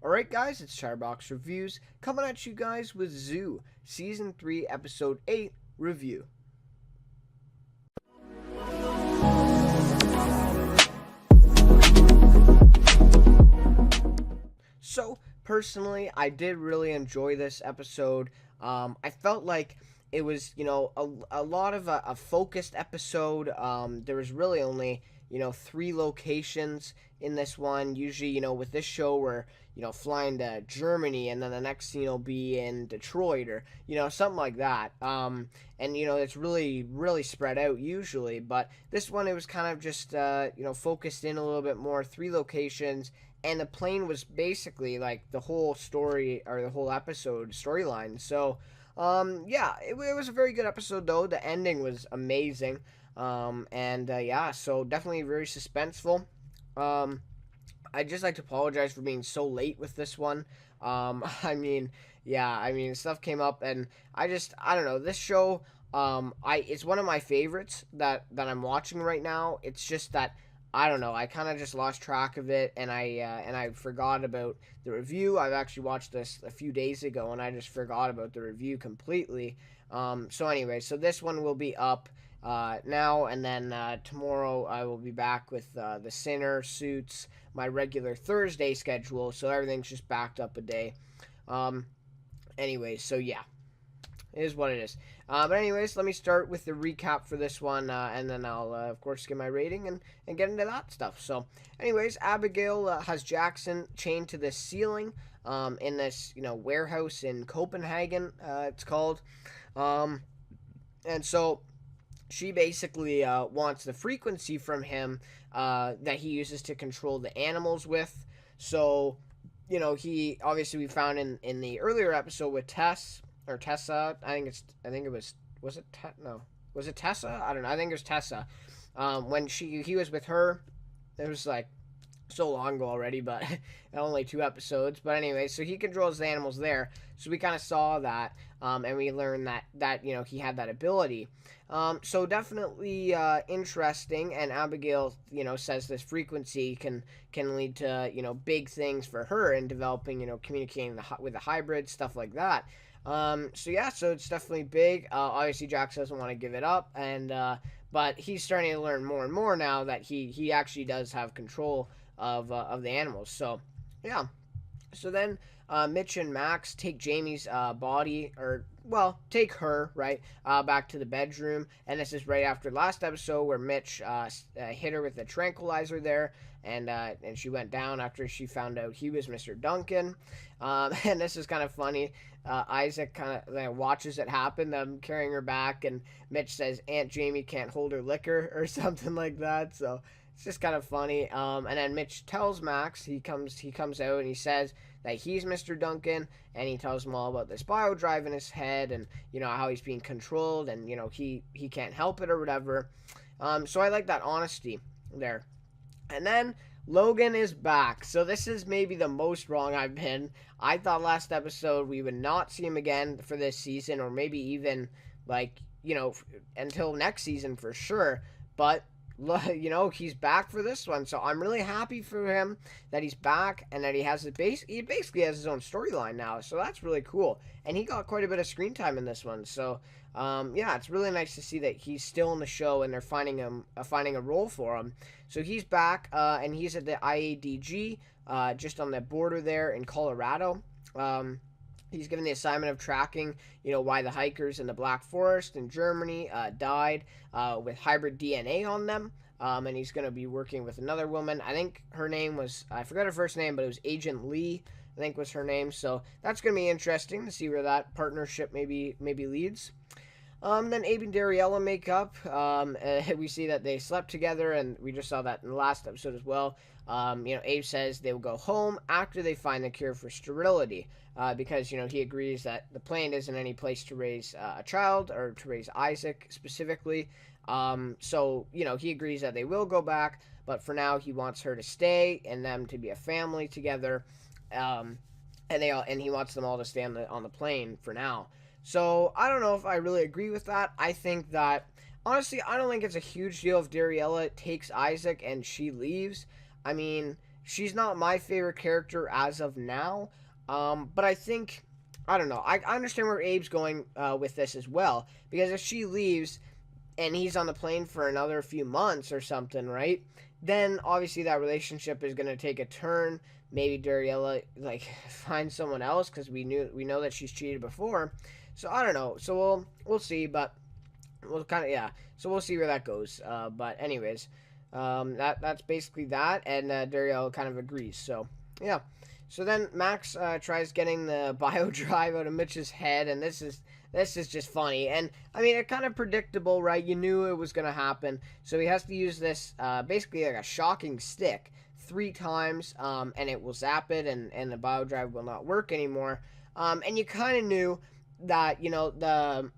Alright guys, it's Chatterbox Reviews, coming at you guys with Zoo, Season 3, Episode 8, Review. So, personally, I did really enjoy this episode. I felt like it was, a lot of a focused episode. There was really only, three locations in this one. Usually, with this show, we're, flying to Germany and then the next scene will be in Detroit or, something like that. And, it's really, really spread out usually. But this one, it was kind of just, focused in a little bit more. Three locations. And the plane was basically like the whole story or the whole episode storyline. So, yeah, it was a very good episode though. The ending was amazing. Yeah, so definitely very suspenseful. I'd just like to apologize for being so late with this one. Stuff came up, and I don't know, this show. It's one of my favorites that I'm watching right now. It's just that I don't know. I kind of just lost track of it, and I forgot about the review. I've actually watched this a few days ago, and I just forgot about the review completely. So this one will be up now, and then tomorrow I will be back with the Sinner, Suits, my regular Thursday schedule. So everything's just backed up a day. So yeah, it is what it is. But anyways, let me start with the recap for this one, and then I'll, of course, get my rating and get into that stuff. So, anyways, Abigail has Jackson chained to this ceiling in this, warehouse in Copenhagen, it's called. And so she basically wants the frequency from him that he uses to control the animals with. So, he, obviously, we found in the earlier episode with Tessa. Was it Tessa? I don't know. I think it was Tessa. When he was with her, it was like so long ago already, but only 2 episodes. But anyway, so he controls the animals there. So we kind of saw that, and we learned that he had that ability. So definitely interesting. And Abigail, says this frequency can lead to big things for her in developing, communicating with the hybrid, stuff like that. So it's definitely big. Obviously, Jax doesn't want to give it up, but he's starting to learn more and more now that he actually does have control of the animals. So, yeah. So then, Mitch and Max take Jamie's body, take her, right, back to the bedroom. And this is right after last episode where Mitch hit her with a tranquilizer there, and she went down after she found out he was Mr. Duncan. And this is kind of funny. Isaac kind of watches it happen, them carrying her back, and Mitch says Aunt Jamie can't hold her liquor or something like that. So it's just kind of funny. And then Mitch tells Max, he comes out and he says that he's Mr. Duncan, and he tells him all about this bio drive in his head, and how he's being controlled, and he can't help it or whatever. So I like that honesty there. And then Logan is back. So this is maybe the most wrong I've been. I thought last episode we would not see him again for this season, or maybe even until next season for sure. But he's back for this one, so I'm really happy for him that he's back and that he basically has his own storyline now. So that's really cool, and he got quite a bit of screen time in this one. So it's really nice to see that he's still in the show and they're finding a role for him. So he's back, and he's at the IADG, just on the border there in Colorado. He's given the assignment of tracking, why the hikers in the Black Forest in Germany died with hybrid DNA on them. And he's going to be working with another woman. I think her name was, I forgot her first name, but it was Agent Lee, I think was her name. So that's going to be interesting to see where that partnership maybe leads. Then Abe and Dariella make up. We see that they slept together, and we just saw that in the last episode as well. Abe says they will go home after they find the cure for sterility, because, he agrees that the plane isn't any place to raise a child, or to raise Isaac specifically. He agrees that they will go back, but for now he wants her to stay and them to be a family together. And he wants them all to stay on the plane for now. So I don't know if I really agree with that. I think that, honestly, I don't think it's a huge deal if Dariella takes Isaac and she leaves. I mean, she's not my favorite character as of now. But I think, I don't know. I understand where Abe's going with this as well, because if she leaves and he's on the plane for another few months or something, right? Then obviously that relationship is gonna take a turn. Maybe Dariella like finds someone else because we know that she's cheated before. So I don't know. So we'll see, but we'll kind of yeah. So we'll see where that goes. But anyways, that's basically that, and Dariella kind of agrees. So yeah. So then Max tries getting the bio drive out of Mitch's head, and this is just funny. And I mean, it's kind of predictable, right? You knew it was gonna happen. So he has to use this basically like a shocking stick 3 times, and it will zap it, and the bio drive will not work anymore. And you kind of knew that the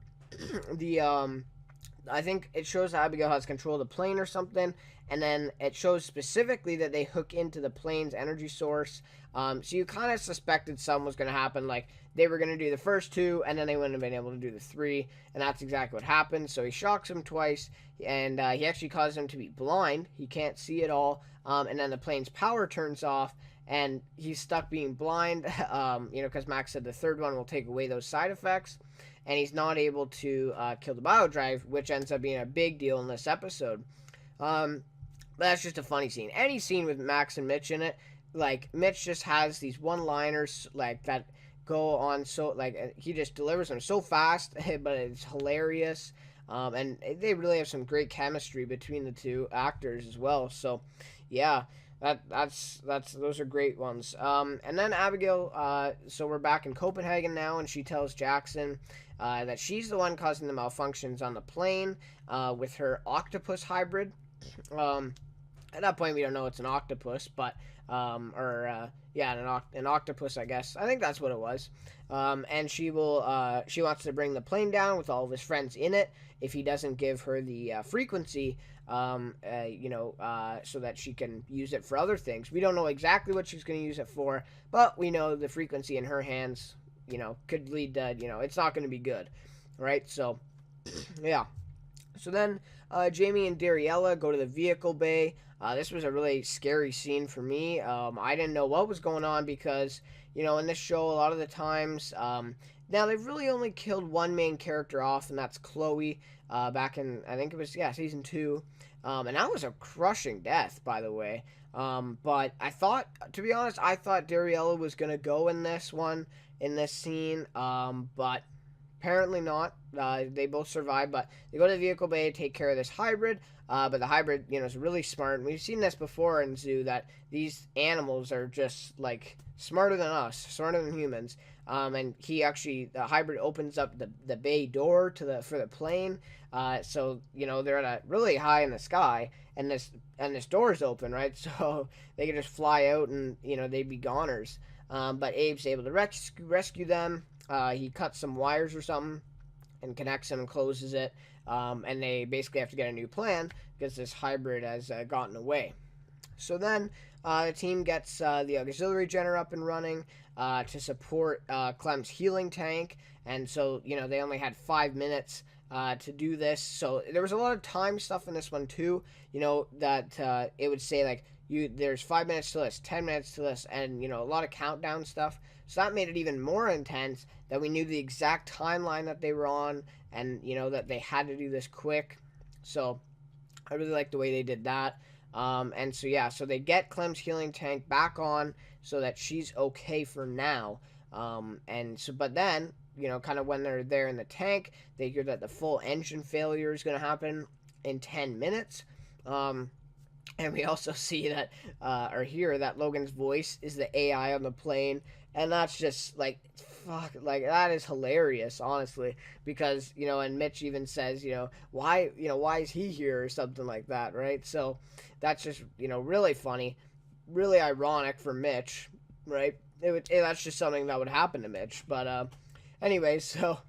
I think it shows Abigail has control of the plane or something, and then it shows specifically that they hook into the plane's energy source. So you kind of suspected something was going to happen, like they were going to do the first 2, and then they wouldn't have been able to do the 3, and that's exactly what happened. So he shocks him twice, and he actually causes him to be blind. He can't see at all, and then the plane's power turns off, and he's stuck being blind, because Max said the third one will take away those side effects, and he's not able to kill the bio drive, which ends up being a big deal in this episode. But that's just a funny scene. Any scene with Max and Mitch in it, like Mitch just has these one-liners like that go on so like he just delivers them so fast, but it's hilarious. And they really have some great chemistry between the two actors as well. So, yeah, that's those are great ones. And then Abigail. So we're back in Copenhagen now, and she tells Jackson that she's the one causing the malfunctions on the plane with her octopus hybrid. At that point, we don't know it's an octopus, but an octopus, I guess. I think that's what it was. And she wants to bring the plane down with all of his friends in it if he doesn't give her the frequency, so that she can use it for other things. We don't know exactly what she's going to use it for, but we know the frequency in her hands, could lead to, it's not going to be good, right? So, yeah. So then Jamie and Dariella go to the vehicle bay. This was a really scary scene for me. I didn't know what was going on because, in this show, a lot of the times, now they've really only killed one main character off, and that's Chloe, back in, I think it was, season 2. And that was a crushing death, by the way. But to be honest, I thought Dariella was going to go in this scene, but apparently not. They both survive, but they go to the vehicle bay, take care of this hybrid. But the hybrid, is really smart. And we've seen this before in Zoo, that these animals are just like smarter than us, smarter than humans. And the hybrid opens up the bay door for the plane. So they're at really high in the sky, and this door is open, right? So they can just fly out, and they'd be goners. But Abe's able to rescue them. He cuts some wires or something and connects them and closes it. And they basically have to get a new plan because this hybrid has gotten away. So then the team gets the auxiliary generator up and running to support Clem's healing tank. And so, they only had 5 minutes to do this. So there was a lot of time stuff in this one too, that it would say like, there's 5 minutes to this, 10 minutes to this, and a lot of countdown stuff. So that made it even more intense that we knew the exact timeline that they were on, and that they had to do this quick. So I really like the way they did that. And so they get Clem's healing tank back on so that she's okay for now. But then kind of when they're there in the tank, they hear that the full engine failure is going to happen in 10 minutes. And we also see that, or hear that Logan's voice is the AI on the plane. And that's just, that is hilarious, honestly. Because, and Mitch even says, why is he here, or something like that, right? So that's just, really funny. Really ironic for Mitch, right? That's just something that would happen to Mitch. But, anyway, so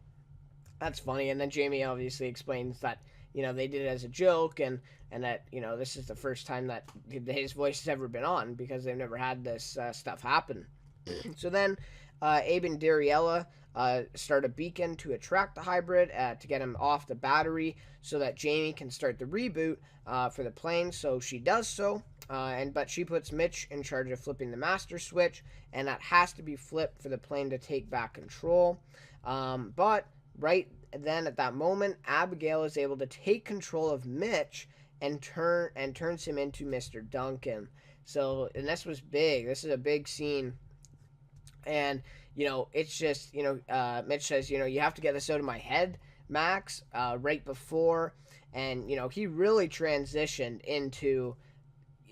that's funny. And then Jamie obviously explains that, they did it as a joke, and that, this is the first time that his voice has ever been on, because they've never had this stuff happen. So then Abe and Dariella start a beacon to attract the hybrid to get him off the battery so that Jamie can start the reboot for the plane. So she does so, but she puts Mitch in charge of flipping the master switch, and that has to be flipped for the plane to take back control. But right then at that moment, Abigail is able to take control of Mitch and turns him into Mr. Duncan. So, and this was big. This is a big scene, and it's just Mitch says, you have to get this out of my head, Max, right before, and he really transitioned into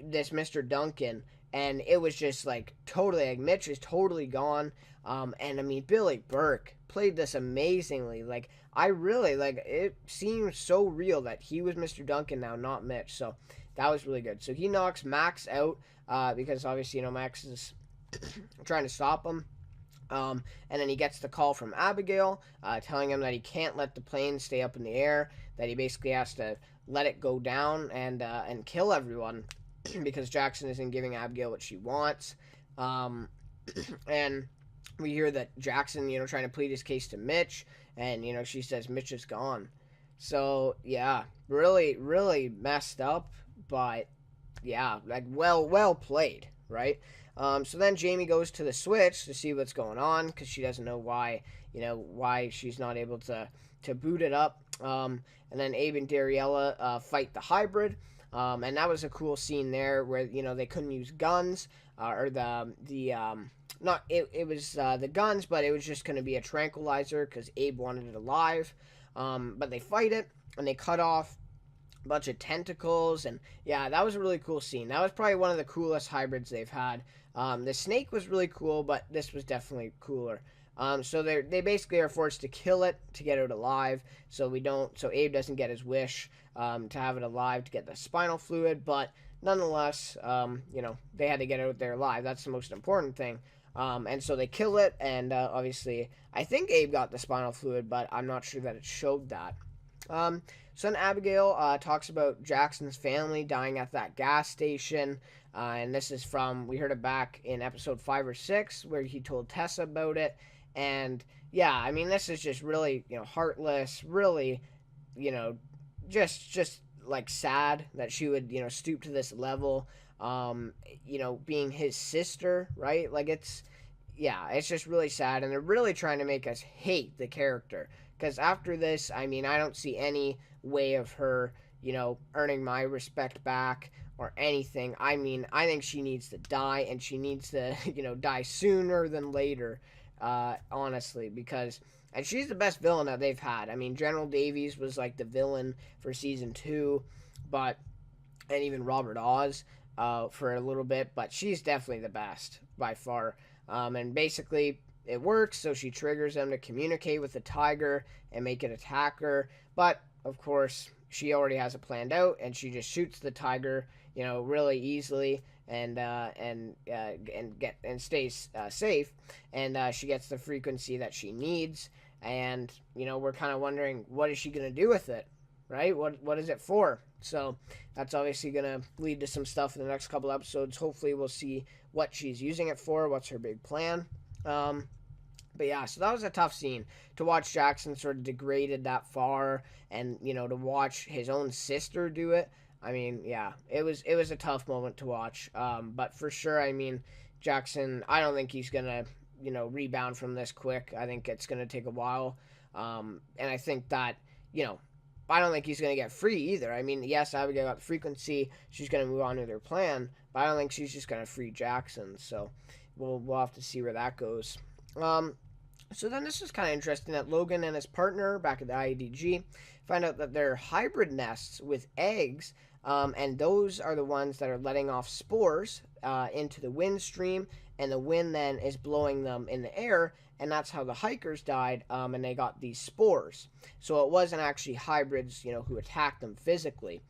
this Mr. Duncan, and it was just like totally, like, Mitch is totally gone. And I mean, Billy Burke played this amazingly. Like, I really, like, it seemed so real that he was Mr. Duncan now, not Mitch. So that was really good. So he knocks Max out because obviously, Max is trying to stop him. And then he gets the call from Abigail telling him that he can't let the plane stay up in the air, that he basically has to let it go down and kill everyone because Jackson isn't giving Abigail what she wants. And we hear that Jackson, trying to plead his case to Mitch, and, she says Mitch is gone. So, yeah, really, really messed up, but, yeah, like, well played, right? So then Jamie goes to the switch to see what's going on, because she doesn't know why she's not able to boot it up. And then Abe and Dariella fight the hybrid, and that was a cool scene there where, they couldn't use guns, or it was the guns, but it was just going to be a tranquilizer because Abe wanted it alive. But they fight it, and they cut off a bunch of tentacles, and yeah, that was a really cool scene. That was probably one of the coolest hybrids they've had. The snake was really cool, but this was definitely cooler. So they basically are forced to kill it to get it alive. So Abe doesn't get his wish to have it alive to get the spinal fluid, but nonetheless, they had to get it out there alive. That's the most important thing. And so they kill it, and obviously, I think Abe got the spinal fluid, but I'm not sure that it showed that. So then Abigail talks about Jackson's family dying at that gas station, and this is we heard it back in episode 5 or 6, where he told Tessa about it, and yeah, I mean, this is just really, heartless, really, just like sad that she would, stoop to this level, being his sister, right? Like, it's just really sad, and they're really trying to make us hate the character, because after this, I mean, I don't see any way of her, earning my respect back or anything. I mean, I think she needs to die, and she needs to, die sooner than later, honestly, and she's the best villain that they've had. I mean, General Davies was like the villain for season 2, and even Robert Oz for a little bit, but she's definitely the best by far. And basically, it works, so she triggers them to communicate with the tiger and make it attack her. But of course, she already has it planned out, and she just shoots the tiger, really easily, and stays safe, and she gets the frequency that she needs. And we're kind of wondering, what is she gonna do with it, right? What is it for? So that's obviously gonna lead to some stuff in the next couple episodes. Hopefully, we'll see what she's using it for. What's her big plan? But yeah, so that was a tough scene to watch Jackson sort of degraded that far, and to watch his own sister do it. I mean, yeah, it was a tough moment to watch. But for sure, I mean, Jackson, I don't think he's gonna rebound from this quick. I think it's gonna take a while, and I think that I don't think he's gonna get free either. I mean, yes, Abigail got the frequency; she's gonna move on to their plan, but I don't think she's just gonna free Jackson. So we'll have to see where that goes. So then this is kind of interesting that Logan and his partner back at the IADG find out that they're hybrid nests with eggs, and those are the ones that are letting off spores into the wind stream, and the wind then is blowing them in the air, and that's how the hikers died, and they got these spores. So it wasn't actually hybrids, who attacked them physically.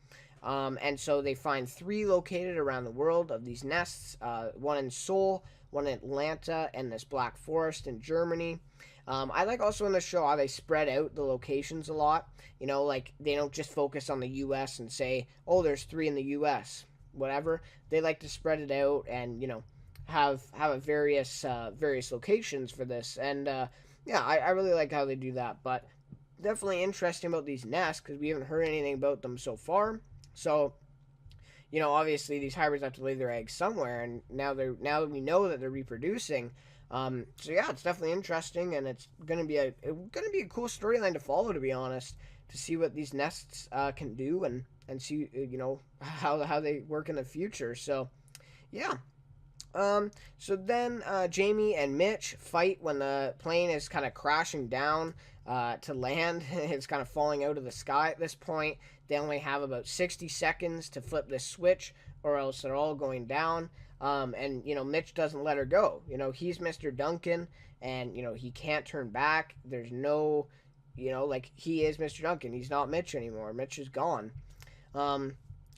And so they find 3 located around the world of these nests, one in Seoul, one in Atlanta, and this Black Forest in Germany. I like also in the show how they spread out the locations a lot. Like, they don't just focus on the U.S. and say, oh, there's 3 in the U.S., whatever. They like to spread it out and, have a various locations for this, and yeah, I really like how they do that. But definitely interesting about these nests because we haven't heard anything about them so far. So obviously these hybrids have to lay their eggs somewhere, and now that we know that they're reproducing. So yeah, it's definitely interesting, and it's gonna be a cool storyline to follow. To be honest, to see what these nests can do, and see how they work in the future. So yeah. So then Jamie and Mitch fight when the plane is kind of crashing down to land. It's kind of falling out of the sky at this point. They only have about 60 seconds to flip this switch, or else they're all going down. And Mitch doesn't let her go. He's Mr. Duncan, and he can't turn back. There's no, like, he is Mr. Duncan. He's not Mitch anymore. Mitch is gone.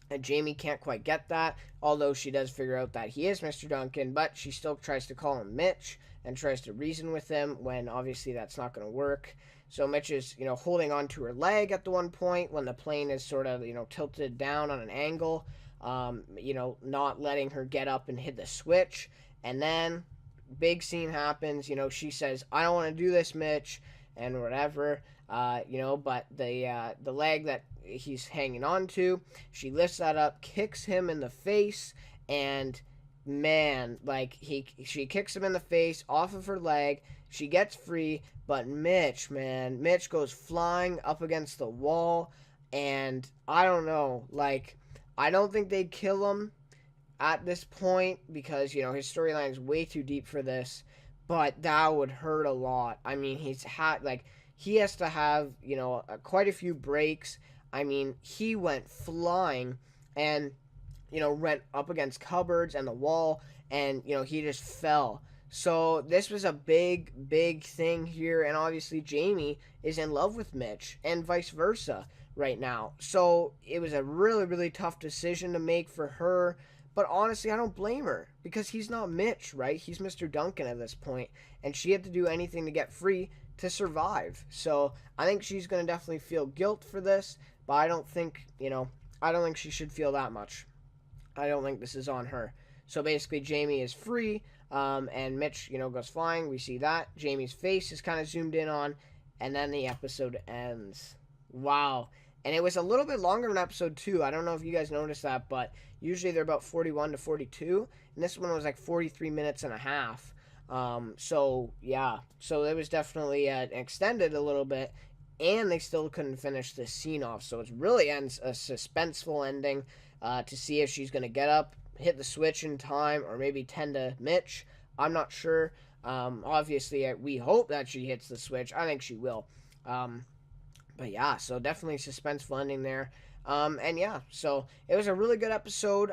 And Jamie can't quite get that, although she does figure out that he is Mr. Duncan, but she still tries to call him Mitch and tries to reason with him when obviously that's not going to work. So Mitch is, holding on to her leg at the one point when the plane is sort of, tilted down on an angle, not letting her get up and hit the switch. And then big scene happens. She says, "I don't want to do this, Mitch," and whatever. But the leg that he's hanging on to, she lifts that up, kicks him in the face, and man, like she kicks him in the face off of her leg. She gets free, but Mitch goes flying up against the wall, and I don't know, like I don't think they'd kill him at this point because his storyline is way too deep for this, but that would hurt a lot. I mean, he has to have quite a few breaks. I mean, he went flying and went up against cupboards and the wall, and he just fell. So this was a big thing here, and obviously Jamie is in love with Mitch and vice versa right now. So it was a really tough decision to make for her. But honestly, I don't blame her because he's not Mitch, right? He's Mr. Duncan at this point, and she had to do anything to get free to survive. So I think she's going to definitely feel guilt for this, but I don't think she should feel that much. I don't think this is on her. So basically, Jamie is free, and Mitch, goes flying. We see that. Jamie's face is kind of zoomed in on, and then the episode ends. Wow. And it was a little bit longer than episode 2. I don't know if you guys noticed that, but usually they're about 41 to 42, and this one was like 43 minutes and a half. So yeah, so it was definitely extended a little bit, and they still couldn't finish this scene off. So it really ends a suspenseful ending to see if she's gonna get up, hit the switch in time, or maybe tend to Mitch. I'm not sure. Obviously, we hope that she hits the switch. I think she will. But yeah, so definitely suspenseful ending there. And yeah, so it was a really good episode.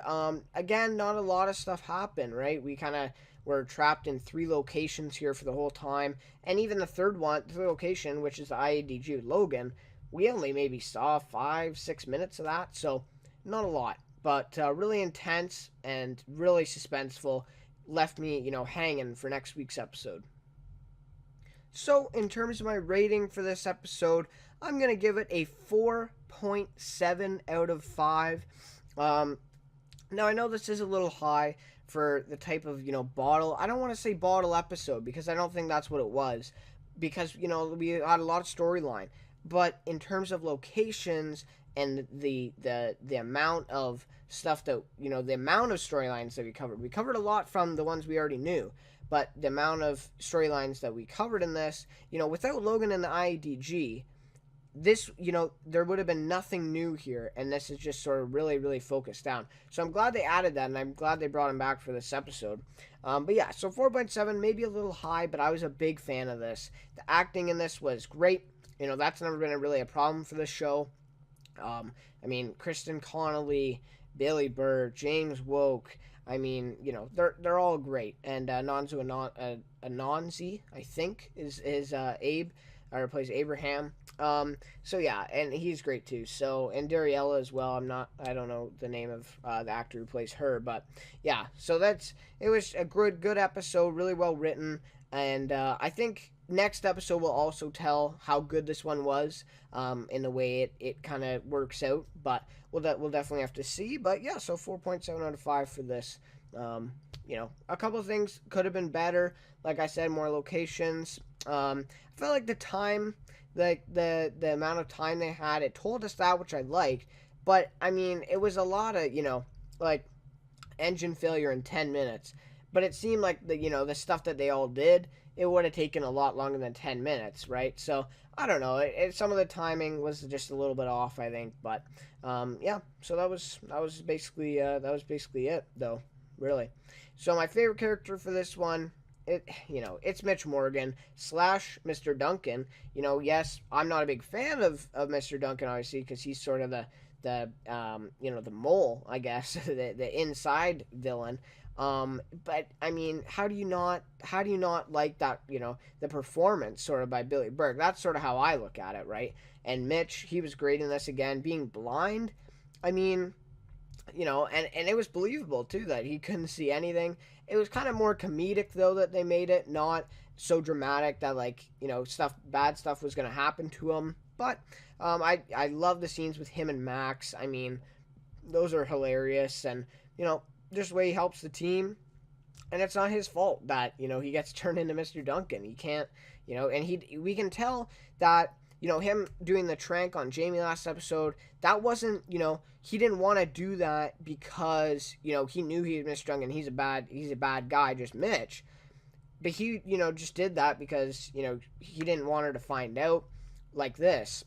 Again, not a lot of stuff happened, right? We kind of were trapped in 3 locations here for the whole time. And even the third location, which is the IADG with Logan, we only maybe saw 5-6 minutes of that. So not a lot, but really intense and really suspenseful. Left me, hanging for next week's episode. So in terms of my rating for this episode, I'm going to give it a 4.7 out of 5. Now, I know this is a little high for the type of, bottle. I don't want to say bottle episode because I don't think that's what it was. Because, we had a lot of storyline. But in terms of locations and the amount of stuff that, the amount of storylines that we covered a lot from the ones we already knew. But the amount of storylines that we covered in this, without Logan and the IADG, this, there would have been nothing new here, and this is just sort of really focused down. So I'm glad they added that, and I'm glad they brought him back for this episode. But yeah, so 4.7, maybe a little high, but I was a big fan of this. The acting in this was great. That's never been really a problem for this show. I mean, Kristen Connolly, Billy Burr, James Woke. I mean, they're all great. And Nonzu Anansi, I think, is Abe, or plays Abraham. So yeah, and he's great too. So, and Dariella as well. I don't know the name of the actor who plays her, but yeah. So it was a good episode, really well written, and I think next episode will also tell how good this one was, in the way it kind of works out. But we'll definitely have to see. But yeah, so 4.7 out of 5 for this. a couple of things could have been better. Like I said, more locations. I felt like the time, like the amount of time they had, it told us that, which I liked. But I mean, it was a lot of like engine failure in 10 minutes. But it seemed like the stuff that they all did, it would have taken a lot longer than 10 minutes, right? So I don't know. Some of the timing was just a little bit off, I think. But yeah, so that was basically it, though, really. So my favorite character for this one, it's Mitch Morgan slash Mr. Duncan. Yes, I'm not a big fan of Mr. Duncan, obviously, because he's sort of the mole, I guess, the inside villain. But I mean, how do you not like that, the performance sort of by Billy Burke? That's sort of how I look at it, right? And Mitch, he was great in this again, being blind. I mean, and it was believable too that he couldn't see anything. It was kind of more comedic though that they made it, not so dramatic that like bad stuff was gonna happen to him. But I love the scenes with him and Max. I mean, those are hilarious, and just the way he helps the team. And it's not his fault that he gets turned into Mr. Duncan. He can't, and we can tell that him doing the trank on Jamie last episode, that wasn't, he didn't want to do that because he knew he was Mr. Duncan. He's a bad guy, just Mitch. But he just did that because he didn't want her to find out like this,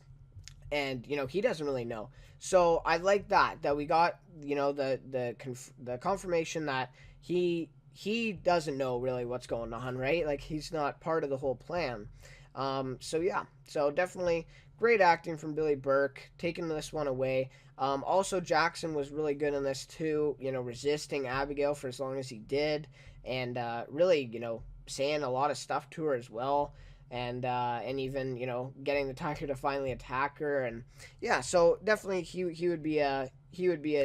and he doesn't really know. So I like that we got the confirmation that he doesn't know really what's going on, right? Like he's not part of the whole plan. So yeah, so definitely great acting from Billy Burke, taking this one away. Also Jackson was really good in this too, resisting Abigail for as long as he did, and really saying a lot of stuff to her as well. And even getting the tiger to finally attack her, and yeah, so definitely he would be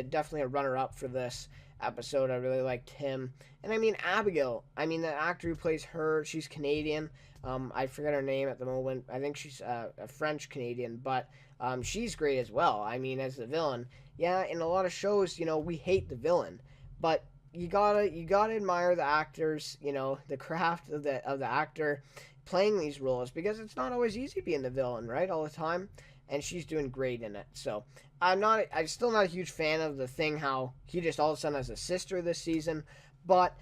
definitely a runner up for this episode. I really liked him. And I mean Abigail, I mean the actor who plays her, she's Canadian. I forget her name at the moment. I think she's a French Canadian, but she's great as well. I mean, as the villain, yeah, in a lot of shows, we hate the villain, but you gotta admire the actors, the craft of the actor playing these roles, because it's not always easy being the villain, right, all the time. And she's doing great in it. So I'm still not a huge fan of the thing how he just all of a sudden has a sister this season, but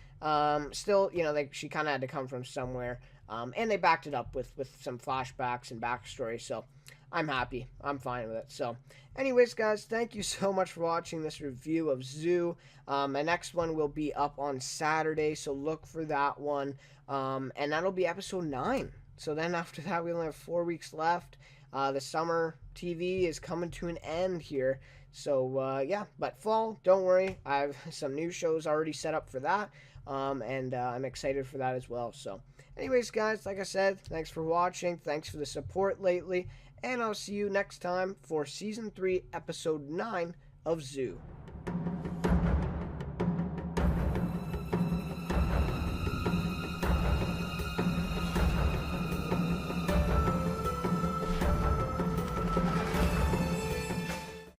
still, she kind of had to come from somewhere. And they backed it up with some flashbacks and backstory, so I'm happy. I'm fine with it. So anyways, guys, thank you so much for watching this review of Zoo. My next one will be up on Saturday, so look for that one. And that'll be episode 9. So then after that, we only have 4 weeks left. The summer TV is coming to an end here. So, yeah, but fall, don't worry. I have some new shows already set up for that. And I'm excited for that as well. So, anyways, guys, like I said, thanks for watching. Thanks for the support lately. And I'll see you next time for Season 3, Episode 9 of Zoo.